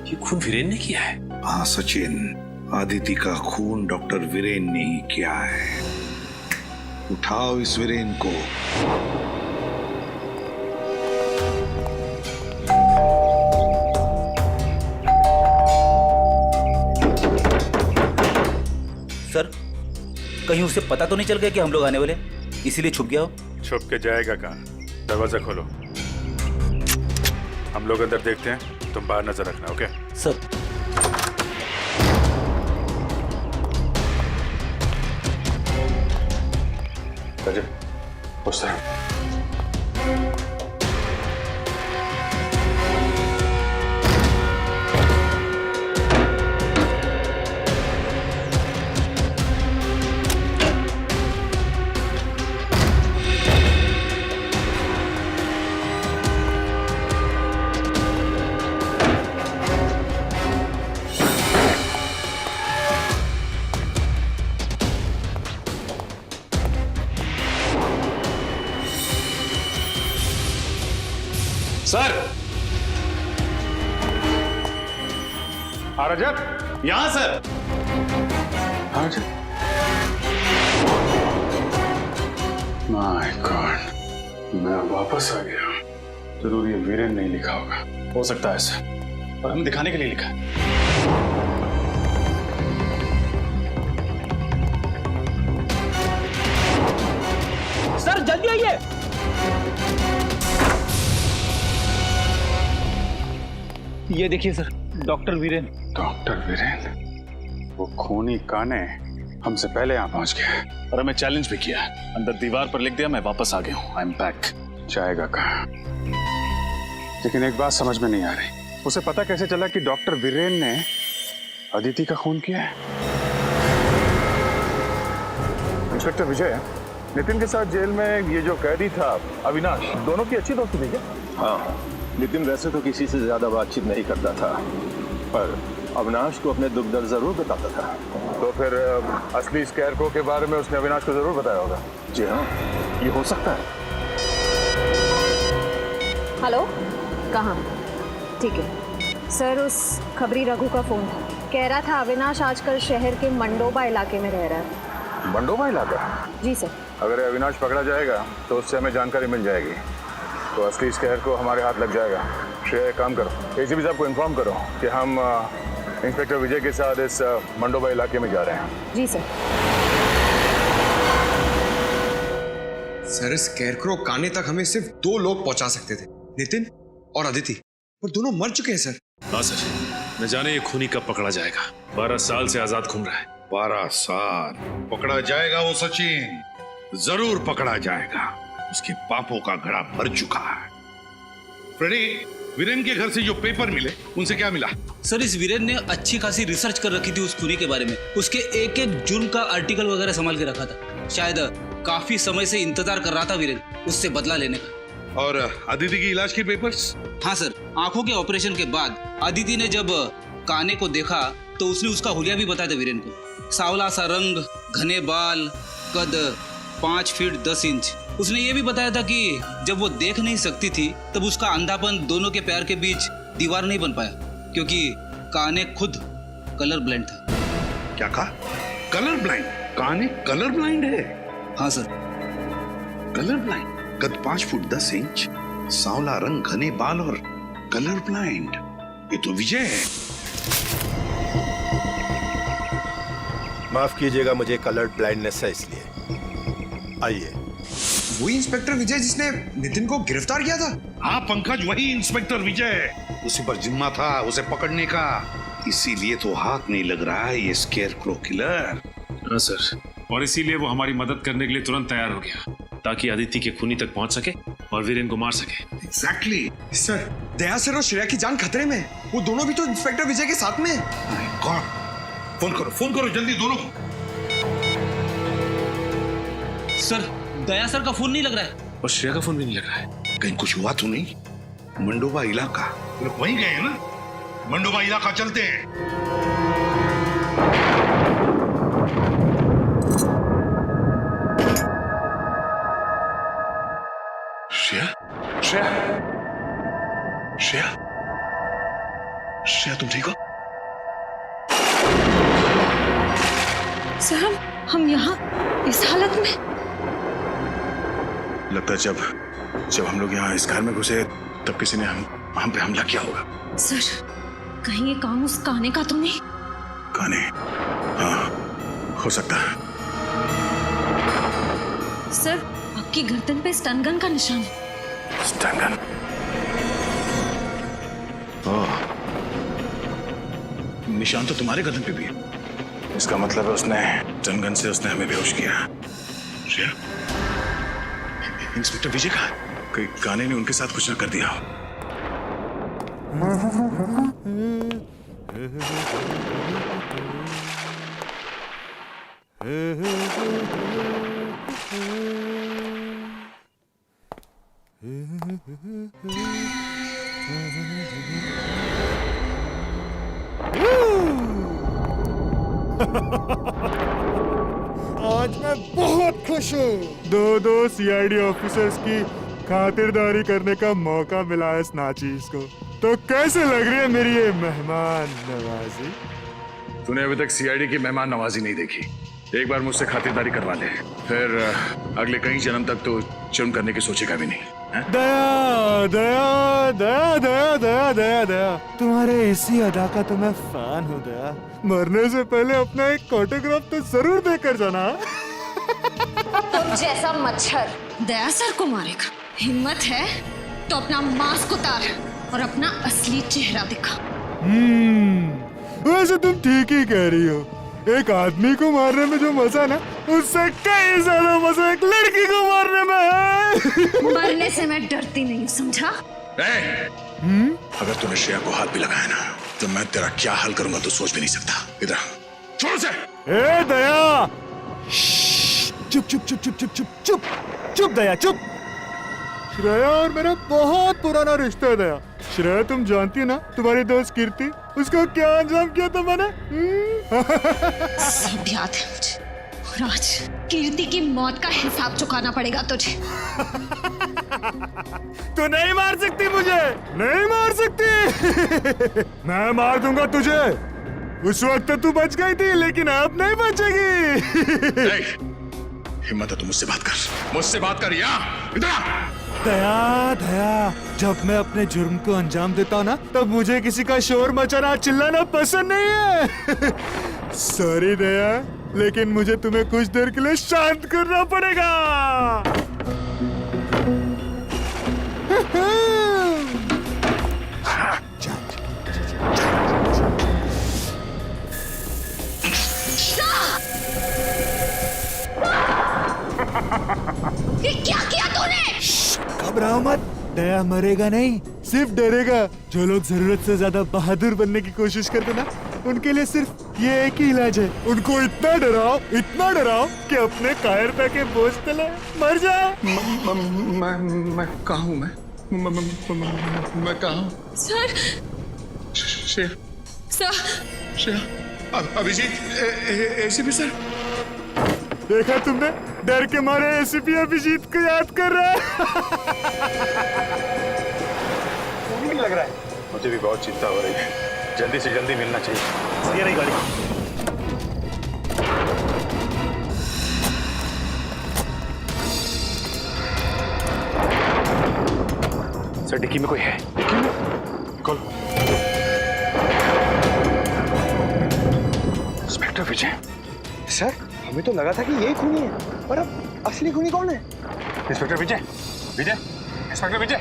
ये खून वीरेन ने किया है? हाँ सचिन, आदिति का खून डॉक्टर वीरेन ने ही किया है। उठाओ इस वीरेन को। कहीं उसे पता तो नहीं चल गया कि हम लोग आने वाले, इसीलिए छुप गया हो? छुप के जाएगा कहाँ? दरवाजा खोलो, हम लोग अंदर देखते हैं, तुम बाहर नजर रखना। Okay sir. अजय उस तरह। सर रजत, यहां सर। माय गॉड, मैं वापस आ गया। जरूर ये वीरेन नहीं लिखा होगा। हो सकता है सर, और हमें दिखाने के लिए लिखा है। सर जल्दी आइए। ये देखिए sir, doctor Viren. Doctor Viren, वो खूनी काने हमसे पहले यहाँ पहुंच गया और हमें चैलेंज भी किया। अंदर दीवार पर लिख दिया, मैं वापस आ गया हूँ, आई एम बैक। जाएगा कहाँ? लेकिन एक बात समझ में नहीं आ रही, उसे पता कैसे चला कि डॉक्टर वीरेन ने अदिति का खून किया है? इंस्पेक्टर विजय, नितिन के साथ जेल में ये जो कैदी था अविनाश, दोनों की अच्छी दोस्ती थी क्या? हाँ, नितिन वैसे तो किसी से ज्यादा बातचीत नहीं करता था, पर अविनाश को अपने दुख दर्द जरूर बताता था। तो फिर असली स्कैरक्रो के बारे में उसने अविनाश को जरूर बताया होगा। जी हाँ, ये हो सकता है। हेलो, कहाँ? ठीक है सर, उस खबरी रघु का फोन था, कह रहा था अविनाश आजकल शहर के मंडोबा इलाके में रह रहा है। मंडोबा इलाका? जी सर। अगर अविनाश पकड़ा जाएगा तो उससे हमें जानकारी मिल जाएगी, तो असली स्कैर को हमारे हाथ लग जाएगा। श्रेया, एक काम करो, एसीपी साहब को इन्फॉर्म करो कि हम इंस्पेक्टर विजय के साथ इस मंडोबा इलाके में जा रहे हैं। जी सर। सर, स्कैरक्रो काने तक हमें सिर्फ 2 लोग पहुंचा सकते थे, नितिन और अदिति, और दोनों मर चुके हैं सर। हाँ सर, न जाने ये खूनी कब पकड़ा जाएगा। 12 साल से आजाद घूम रहा है। 12 साल पकड़ा जाएगा वो सचिन, जरूर पकड़ा जाएगा। उसके पापों का घड़ा भर चुका है। फ्रेडी, वीरेन के घर से जो पेपर मिले, उनसे क्या मिला? सर, इस वीरेन ने अच्छी खासी रिसर्च कर रखी थी उस खूनी के बारे में। उसके एक एक जुर्म का आर्टिकल वगैरह संभाल के रखा था। शायद काफी समय से इंतजार कर रहा था वीरेन उससे बदला लेने का। और अदिति की इलाज के पेपर्स? हाँ सर, आंखों के ऑपरेशन के बाद अदिति ने जब काने को देखा तो उसने उसका हुलिया भी बताया था वीरेन को। सांवला सा रंग, घने बाल, कद 5 फीट 10 इंच। उसने ये भी बताया था कि जब वो देख नहीं सकती थी तब उसका अंधापन दोनों के पैर के बीच दीवार नहीं बन पाया, क्योंकि काने खुद कलर ब्लाइंड था। क्या कहा? Colour blind? काने कलर ब्लाइंड है? हाँ सर। Colour blind? कद 5 फुट 10 इंच, सांवला रंग, घने बाल और कलर ब्लाइंड। ये तो विजय है। माफ कीजिएगा, मुझे कलर ब्लाइंडनेस है इसलिए। आइए। वही इंस्पेक्टर विजय जिसने नितिन को गिरफ्तार किया था? हाँ पंकज, वही इंस्पेक्टर विजय। उसी पर जिम्मा था उसे पकड़ने का, इसीलिए तो हाथ नहीं लग रहा है ये स्केयरक्रो किलर। हाँ सर, और इसीलिए वो हमारी मदद करने के लिए तुरंत तैयार हो गया, ताकि अदिति के खूनी तक पहुंच सके और वीरेन को मार सके। एग्जैक्टली। सर, दया सर और श्रेया की जान खतरे में। वो दोनों भी तो इंस्पेक्टर विजय के साथ में। गॉड, फोन करो जल्दी दोनों को। सर, दया सर का फोन नहीं लग रहा है और श्रेया का फोन भी नहीं लग रहा है। कहीं कुछ हुआ तो नहीं? मंडोबा इलाका, लोग वहीं गए हैं ना? मंडोबा इलाका चलते हैं। श्रेया, श्रेया, श्रेया, श्रेया, तुम ठीक हो? सर, हम यहाँ इस हालत में? लगता है जब हम लोग यहाँ इस घर में घुसे तब किसी ने हम पे हमला किया होगा। सर, कहीं ये काम उस काने का तो नहीं? काने? हाँ, हो सकता है। सर, आपकी गर्दन पे स्टन गन का निशान है। Stun gun? ओह, निशान तो तुम्हारे गर्दन पे भी है। इसका मतलब है उसने स्टन गन से उसने हमें बेहोश किया। श्रेया, इंस्पेक्टर विजय कहाँ? कहीं गाने ने उनके साथ कुछ ना कर दिया हो। आज मैं बहुत खुश हूँ। दो सीआईडी ऑफिसर्स की खातिरदारी करने का मौका मिला है इस नाचीज को। तो कैसे लग रही है मेरी ये मेहमान नवाजी? तूने अभी तक सीआईडी की मेहमान नवाजी नहीं देखी। एक बार मुझसे खातिरदारी करवा ले, फिर अगले कई जन्म तक तो जुर्म करने की सोचेगा भी नहीं। दया दया दया दया दया दया दया, तुम्हारे इसी अदा का तो मैं फैन हूँ दया। मरने से पहले अपना एक ऑटोग्राफ तो जरूर देकर जाना। तुम जैसा मच्छर दया सर को मारेगा। हिम्मत है तो अपना मास्क उतार और अपना असली चेहरा दिखा। वैसे तुम ठीक ही कह रही हो। एक आदमी को मारने में जो मजा ना, उससे कई ज्यादा मजा एक लड़की को मारने में है। मरने से मैं डरती नहीं, समझा? अगर तूने श्रेया को हाथ भी लगाया ना, तो मैं तेरा क्या हाल करूंगा तो सोच भी नहीं सकता। इधर छोड़ उसे। ए दया, चुप चुप चुप चुप चुप चुप चुप चुप दया चुप। श्रेया और मेरा बहुत पुराना रिश्ता है दया। श्रेया तुम जानती है ना, तुम्हारी दोस्त कीर्ति, उसको क्या अंजाम किया था मैंने? सब याद है मुझे। और आज कीर्ति की मौत का हिसाब चुकाना पड़ेगा तुझे। तू नहीं मार सकती मुझे, नहीं मार सकती। मैं मार दूंगा तुझे। उस वक्त तो तू बच गई थी, लेकिन अब नहीं बचेगी। हिम्मत है तो मुझसे बात कर, मुझसे बात कर। इधर दया दया, जब मैं अपने जुर्म को अंजाम देता हूँ ना, तब मुझे किसी का शोर मचाना चिल्लाना पसंद नहीं है। सॉरी दया, लेकिन मुझे तुम्हें कुछ देर के लिए शांत करना पड़ेगा। ये क्या किया तूने? घबराओ मत, दया मरेगा नहीं, सिर्फ डरेगा। जो लोग जरूरत से ज्यादा बहादुर बनने की कोशिश करते ना, उनके लिए सिर्फ ये एक ही इलाज है। उनको इतना डराओ कि अपने कायरता के बोझ तले मर जाए। मैं कहाँ हूँ? मैं कहाँ हूँ? Sir, Shreya, Abhijeet, ACP sir. देखा तुमने, डर के मारे एसीपी अभिजीत को याद कर रहा है। नहीं लग रहा है। मुझे भी बहुत चिंता हो रही है। जल्दी से जल्दी मिलना चाहिए। ये रही गाड़ी। सर, डिक्की में कोई है। डिक्की में? कॉल। इंस्पेक्टर विजय। सर, हमें तो लगा था कि यही खूनी है, पर अब असली खूनी कौन है? इंस्पेक्टर विजय, इंस्पेक्टर विजय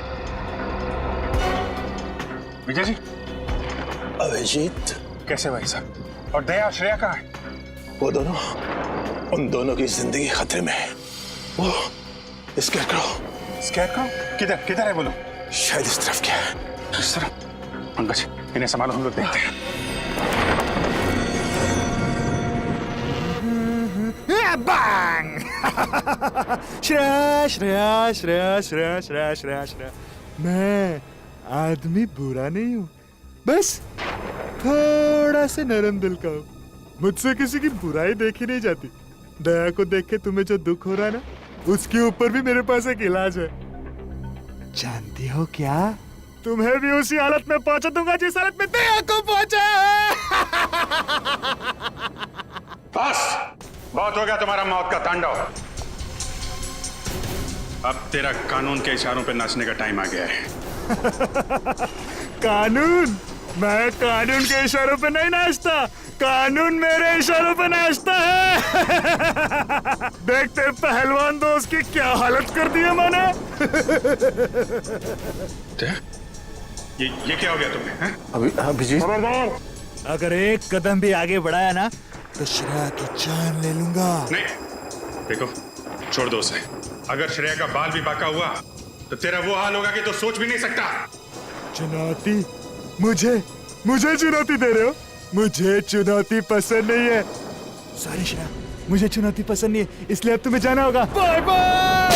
जी। अभिजीत, कैसे भाई साहब? और दया, श्रेया कहाँ है? वो दोनों, उन दोनों की जिंदगी खतरे में है। वो स्कैरक्रॉ किधर है बोलो? शायद इस तरफ क्या है। इस तरफ? पंकज, इन्हें संभालो, हम लोग देखते हैं। बैंग। श्रेया, मैं आदमी बुरा नहीं हूँ, बस थोड़ा से नरम दिल का हूँ। मुझसे किसी की बुराई देखी नहीं जाती। दया को देख के तुम्हें जो दुख हो रहा है ना, उसके ऊपर भी मेरे पास एक इलाज है। जानती हो क्या? तुम्हें भी उसी हालत में पहुंचा दूंगा जिस हालत में दया को पहुंचा है। बस, बहुत हो गया तुम्हारा मौत का तांडव। अब तेरा कानून के इशारों पे नाचने का टाइम आ गया है। कानून? मैं कानून के इशारों पे नहीं नाचता। कानून मेरे इशारों पे नाचता है। देख तेरे पहलवान दोस्त की क्या हालत कर दी है मैंने। ये क्या हो गया तुम्हें? अभिजीत, अगर एक कदम भी आगे बढ़ाया ना तो श्रेया की जान ले लूंगा। नहीं, देखो छोड़ दो उसे। अगर श्रेया का बाल भी बाका हुआ तो तेरा वो हाल होगा कि तो सोच भी नहीं सकता। चुनौती? मुझे चुनौती दे रहे हो? मुझे चुनौती पसंद नहीं है। सॉरी श्रेया, मुझे चुनौती पसंद नहीं है, इसलिए अब तुम्हें जाना होगा। Bye bye.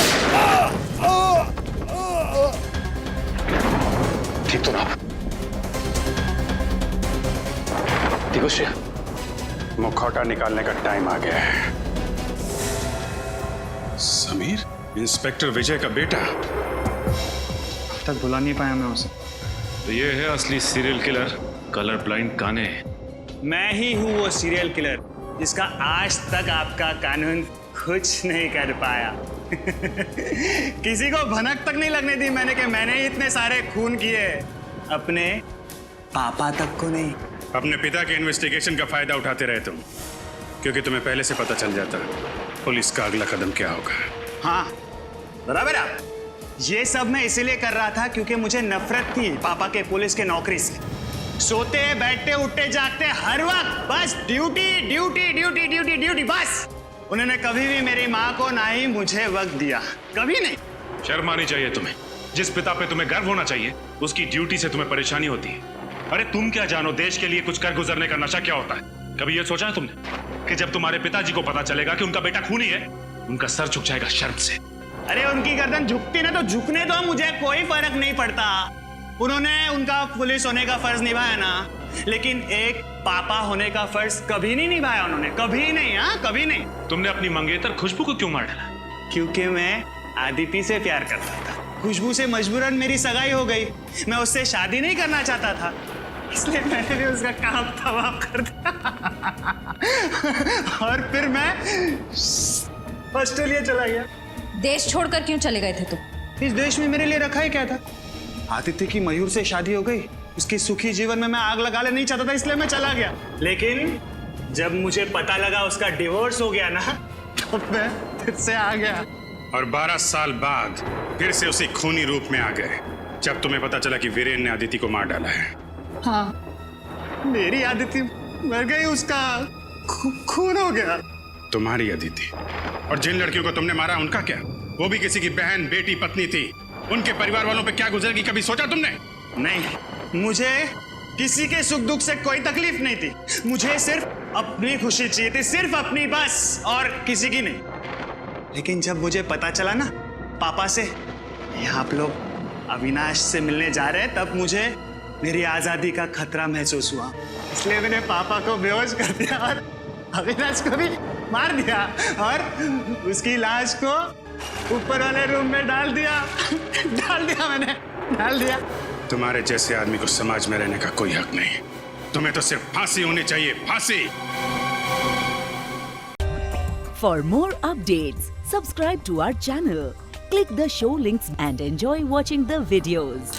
ठीक तो ना? ठीक हो श्रेया? मुखौटा निकालने का टाइम आ गया है। समीर, इंस्पेक्टर विजय का बेटा। अब तक बुला नहीं पाया मैं उसे। तो ये है असली सीरियल किलर, कलर ब्लाइंड काने। मैं ही हूँ वो सीरियल किलर जिसका आज तक आपका कानून कुछ नहीं कर पाया। किसी को भनक तक नहीं लगने दी मैंने कि मैंने ही इतने सारे खून किए। अपने पापा तक को नहीं। अपने पिता के इन्वेस्टिगेशन का फायदा उठाते रहे तुम, क्योंकि तुम्हें पहले से पता चल जाता पुलिस का अगला कदम क्या होगा। हाँ बराबर। ये सब मैं इसीलिए कर रहा था क्योंकि मुझे नफरत थी पापा के पुलिस के नौकरी से। सोते बैठते उठते जागते हर वक्त बस duty duty duty duty duty बस। उन्होंने कभी भी मेरी माँ को ना ही मुझे वक्त दिया, कभी नहीं। शर्म आनी चाहिए तुम्हें। जिस पिता पे तुम्हें गर्व होना चाहिए उसकी ड्यूटी से तुम्हें परेशानी होती है। अरे तुम क्या जानो देश के लिए कुछ कर गुजरने का नशा क्या होता है? कभी ये सोचा है तुमने कि जब तुम्हारे पिताजी को पता चलेगा कि उनका बेटा खूनी है, उनका सर झुक जाएगा शर्म से? अरे उनकी गर्दन झुकती ना तो झुकने दो, मुझे कोई फर्क नहीं पड़ता। उन्होंने उनका पुलिस होने का फर्ज निभाया ना, लेकिन एक पापा होने का फर्ज कभी नहीं निभाया उन्होंने, कभी नहीं। हाँ कभी नहीं। तुमने अपनी मंगेतर खुशबू को क्यों मार डाला? क्योंकि मैं आदिति से प्यार करता था। खुशबू से मजबूरन मेरी सगाई हो गई। मैं उससे शादी नहीं करना चाहता था, इसलिए मैंने भी उसका काम तमाम कर दिया। और फिर मैं ऑस्ट्रेलिया चला गया। देश छोड़कर क्यों चले गए थे तुम? इस देश में मेरे लिए रखा ही क्या था? आदित्य की मयूर से शादी हो गई, उसके सुखी जीवन में मैं आग लगा ले नहीं चाहता था, इसलिए मैं चला गया। लेकिन जब मुझे पता लगा उसका डिवोर्स हो गया ना, तब मैं फिर से आ गया। और 12 साल बाद फिर से उसी खूनी रूप में आ गए जब तुम्हें पता चला कि वीरेन ने आदिति को मार डाला है। हाँ, मेरी आदिति मर गई, उसका खून हो गया। तुम्हारी अदिति? और जिन लड़कियों को तुमने मारा उनका क्या? वो भी किसी की बहन बेटी पत्नी थी। उनके परिवार वालों पे क्या गुजरेगी कभी सोचा तुमने? नहीं, मुझे किसी के सुख दुख से कोई तकलीफ नहीं थी। मुझे सिर्फ अपनी खुशी चाहिए थी, सिर्फ अपनी बस, और किसी की नहीं। लेकिन जब मुझे पता चला ना पापा से आप लोग अविनाश से मिलने जा रहे हैं, तब मुझे मेरी आजादी का खतरा महसूस हुआ। इसलिए मैंने पापा को बेहोश कर दिया और अविनाश को भी मार दिया और उसकी लाश को ऊपर वाले रूम में डाल दिया मैंने। तुम्हारे जैसे आदमी को समाज में रहने का कोई हक नहीं। तुम्हें तो सिर्फ फांसी होनी चाहिए, फांसी। For more updates, subscribe to our channel, click the show links and enjoy watching the videos.